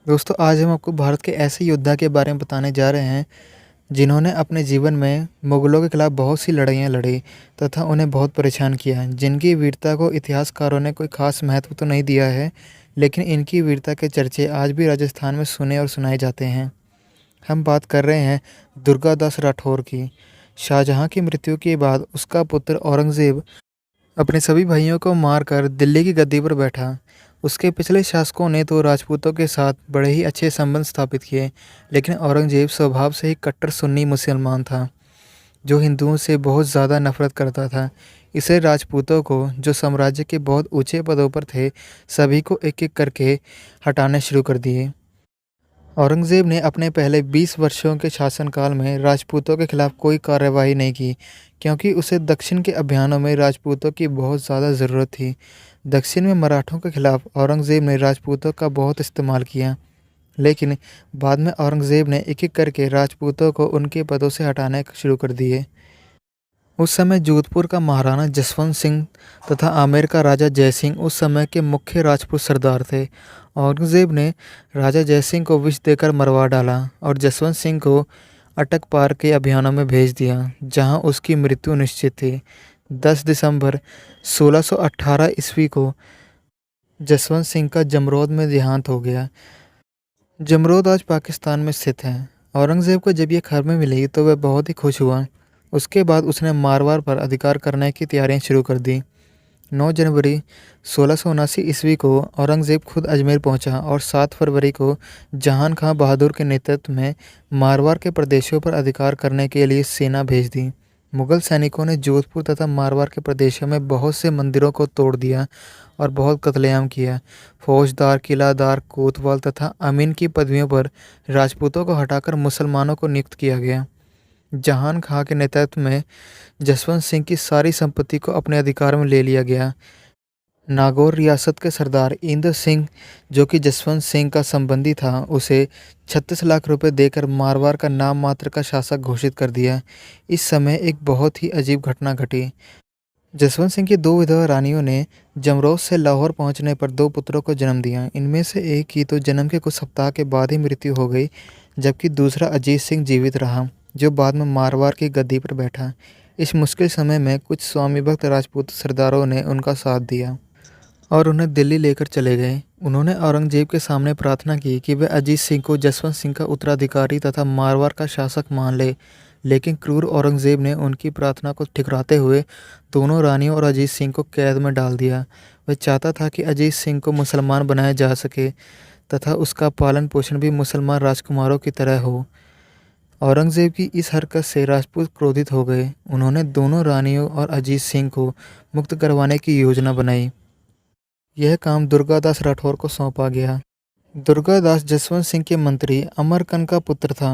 दोस्तों, आज हम आपको भारत के ऐसे योद्धा के बारे में बताने जा रहे हैं, जिन्होंने अपने जीवन में मुगलों के खिलाफ बहुत सी लड़ाइयाँ लड़ी तथा उन्हें बहुत परेशान किया। जिनकी वीरता को इतिहासकारों ने कोई खास महत्व तो नहीं दिया है, लेकिन इनकी वीरता के चर्चे आज भी राजस्थान में सुने और सुनाए जाते हैं। हम बात कर रहे हैं दुर्गादास राठौर की। शाहजहाँ की मृत्यु के बाद उसका पुत्र औरंगज़ेब अपने सभी भाइयों को मारकर दिल्ली की गद्दी पर बैठा। उसके पिछले शासकों ने तो राजपूतों के साथ बड़े ही अच्छे संबंध स्थापित किए, लेकिन औरंगज़ेब स्वभाव से ही कट्टर सुन्नी मुसलमान था, जो हिंदुओं से बहुत ज़्यादा नफरत करता था। इसे राजपूतों को, जो साम्राज्य के बहुत ऊंचे पदों पर थे, सभी को एक-एक करके हटाने शुरू कर दिए। औरंगज़ेब ने अपने पहले 20 वर्षों के शासनकाल में राजपूतों के खिलाफ कोई कार्रवाई नहीं की, क्योंकि उसे दक्षिण के अभियानों में राजपूतों की बहुत ज़्यादा ज़रूरत थी। दक्षिण में मराठों के खिलाफ औरंगज़ेब ने राजपूतों का बहुत इस्तेमाल किया, लेकिन बाद में औरंगज़ेब ने एक-एक करके राजपूतों को उनके पदों से हटाने शुरू कर दिए। उस समय जोधपुर का महाराणा जसवंत सिंह तथा आमेर का राजा जयसिंह उस समय के मुख्य राजपूत सरदार थे। औरंगज़ेब ने राजा जयसिंह को विष देकर मरवा डाला और जसवंत सिंह को अटक पार के अभियानों में भेज दिया, जहां उसकी मृत्यु निश्चित थी। 10 दिसंबर 1618 ईस्वी को जसवंत सिंह का जमरोद में देहांत हो गया। जमरोद आज पाकिस्तान में स्थित है। औरंगज़ेब को जब ये खबर मिली तो वह बहुत ही खुश हुआ। उसके बाद उसने मारवाड़ पर अधिकार करने की तैयारियां शुरू कर दी। 9 जनवरी 1679 ईस्वी को औरंगज़ेब खुद अजमेर पहुंचा और 7 फरवरी को जहान खां बहादुर के नेतृत्व में मारवाड़ के प्रदेशों पर अधिकार करने के लिए सेना भेज दी। मुगल सैनिकों ने जोधपुर तथा मारवाड़ के प्रदेशों में बहुत से मंदिरों को तोड़ दिया और बहुत कत्लेआम किया। फौजदार, किलादार, कोतवाल तथा अमीन की पदवियों पर राजपूतों को हटाकर मुसलमानों को नियुक्त किया गया। जहान खां के नेतृत्व में जसवंत सिंह की सारी संपत्ति को अपने अधिकार में ले लिया गया। नागौर रियासत के सरदार इंद्र सिंह, जो कि जसवंत सिंह का संबंधी था, उसे 36 लाख रुपए देकर मारवाड़ का नाम मात्र का शासक घोषित कर दिया। इस समय एक बहुत ही अजीब घटना घटी। जसवंत सिंह की 2 विधवा रानियों ने जमरोद से लाहौर पहुंचने पर 2 पुत्रों को जन्म दिया। इनमें से एक की तो जन्म के कुछ सप्ताह के बाद ही मृत्यु हो गई, जबकि दूसरा अजीत सिंह जीवित रहा, जो बाद में मारवाड़ की गद्दी पर बैठा। इस मुश्किल समय में कुछ स्वामी भक्त राजपूत सरदारों ने उनका साथ दिया और उन्हें दिल्ली लेकर चले गए। उन्होंने औरंगज़ेब के सामने प्रार्थना की कि वह अजीत सिंह को जसवंत सिंह का उत्तराधिकारी तथा मारवाड़ का शासक मान ले, लेकिन क्रूर औरंगज़ेब ने उनकी प्रार्थना को ठुकराते हुए दोनों रानियों और अजीत सिंह को कैद में डाल दिया। वह चाहता था कि अजीत सिंह को मुसलमान बनाया जा सके तथा उसका पालन पोषण भी मुसलमान राजकुमारों की तरह हो। औरंगज़ेब की इस हरकत से राजपूत क्रोधित हो गए। उन्होंने दोनों रानियों और अजीत सिंह को मुक्त करवाने की योजना बनाई। यह काम दुर्गादास राठौर को सौंपा गया। दुर्गादास जसवंत सिंह के मंत्री अमरकंद का पुत्र था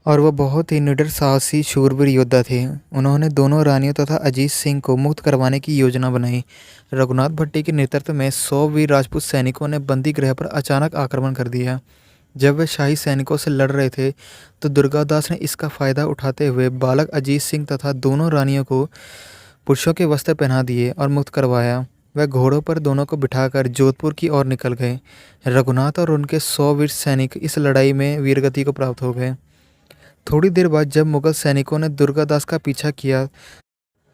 और वह बहुत ही निडर, साहसी, शूरवीर योद्धा थे। उन्होंने दोनों रानियों तथा अजीत सिंह को मुक्त करवाने की योजना बनाई। रघुनाथ भट्टी के नेतृत्व में 100 वीर राजपूत सैनिकों ने बंदी गृह पर अचानक आक्रमण कर दिया। जब वे शाही सैनिकों से लड़ रहे थे, तो दुर्गादास ने इसका फायदा उठाते हुए बालक अजीत सिंह तथा दोनों रानियों को पुरुषों के वस्त्र पहना दिए और मुक्त करवाया। वह घोड़ों पर दोनों को बिठाकर जोधपुर की ओर निकल गए। रघुनाथ और उनके 100 वीर सैनिक इस लड़ाई में वीरगति को प्राप्त हो गए। थोड़ी देर बाद जब मुगल सैनिकों ने दुर्गादास का पीछा किया,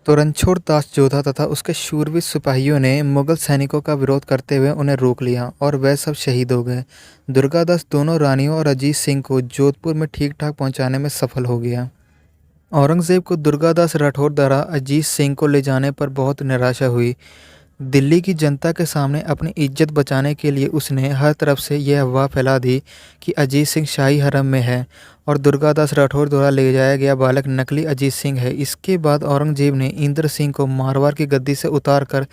तो रणछोड़ दास जोधा तथा उसके शूरवीर सिपाहियों ने मुगल सैनिकों का विरोध करते हुए उन्हें रोक लिया और वह सब शहीद हो गए। दुर्गादास दोनों रानियों और अजीत सिंह को जोधपुर में ठीक ठाक पहुंचाने में सफल हो गया। औरंगज़ेब को दुर्गादास राठौर द्वारा अजीत सिंह को ले जाने पर बहुत निराशा हुई। दिल्ली की जनता के सामने अपनी इज्जत बचाने के लिए उसने हर तरफ से यह अफवाह फैला दी कि अजीत सिंह शाही हरम में है और दुर्गादास राठौर द्वारा ले जाया गया बालक नकली अजीत सिंह है। इसके बाद औरंगज़ेब ने इंद्र सिंह को मारवाड़ की गद्दी से उतारकर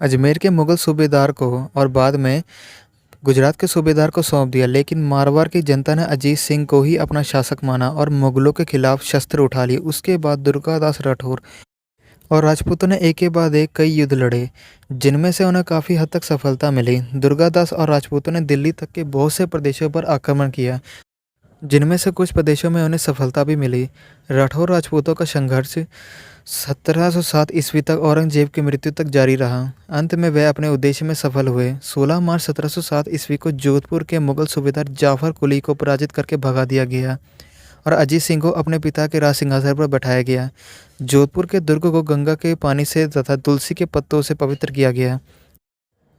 अजमेर के मुगल सूबेदार को और बाद में गुजरात के सूबेदार को सौंप दिया, लेकिन मारवाड़ की जनता ने अजीत सिंह को ही अपना शासक माना और मुगलों के खिलाफ शस्त्र उठा लिए। उसके बाद दुर्गादास राठौर और राजपूतों ने एक के बाद एक कई युद्ध लड़े, जिनमें से उन्हें काफ़ी हद तक सफलता मिली। दुर्गादास और राजपूतों ने दिल्ली तक के बहुत से प्रदेशों पर आक्रमण किया, जिनमें से कुछ प्रदेशों में उन्हें सफलता भी मिली। राठौर राजपूतों का संघर्ष 1707 ईस्वी तक औरंगजेब की मृत्यु तक जारी रहा। अंत में वह अपने उद्देश्य में सफल हुए। 16 मार्च 1707 ईस्वी को जोधपुर के मुगल सूबेदार जाफर कुली को पराजित करके भगा दिया गया और अजीत सिंह को अपने पिता के राज सिंहासन पर बैठाया गया। जोधपुर के दुर्ग को गंगा के पानी से तथा तुलसी के पत्तों से पवित्र किया गया।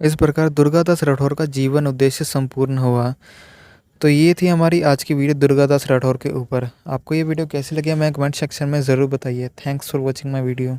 इस प्रकार दुर्गादास राठौर का जीवन उद्देश्य संपूर्ण हुआ। तो ये थी हमारी आज की वीडियो दुर्गादास राठौर के ऊपर। आपको ये वीडियो कैसी लगी हमें कमेंट सेक्शन में ज़रूर बताइए। Thanks for watching my video.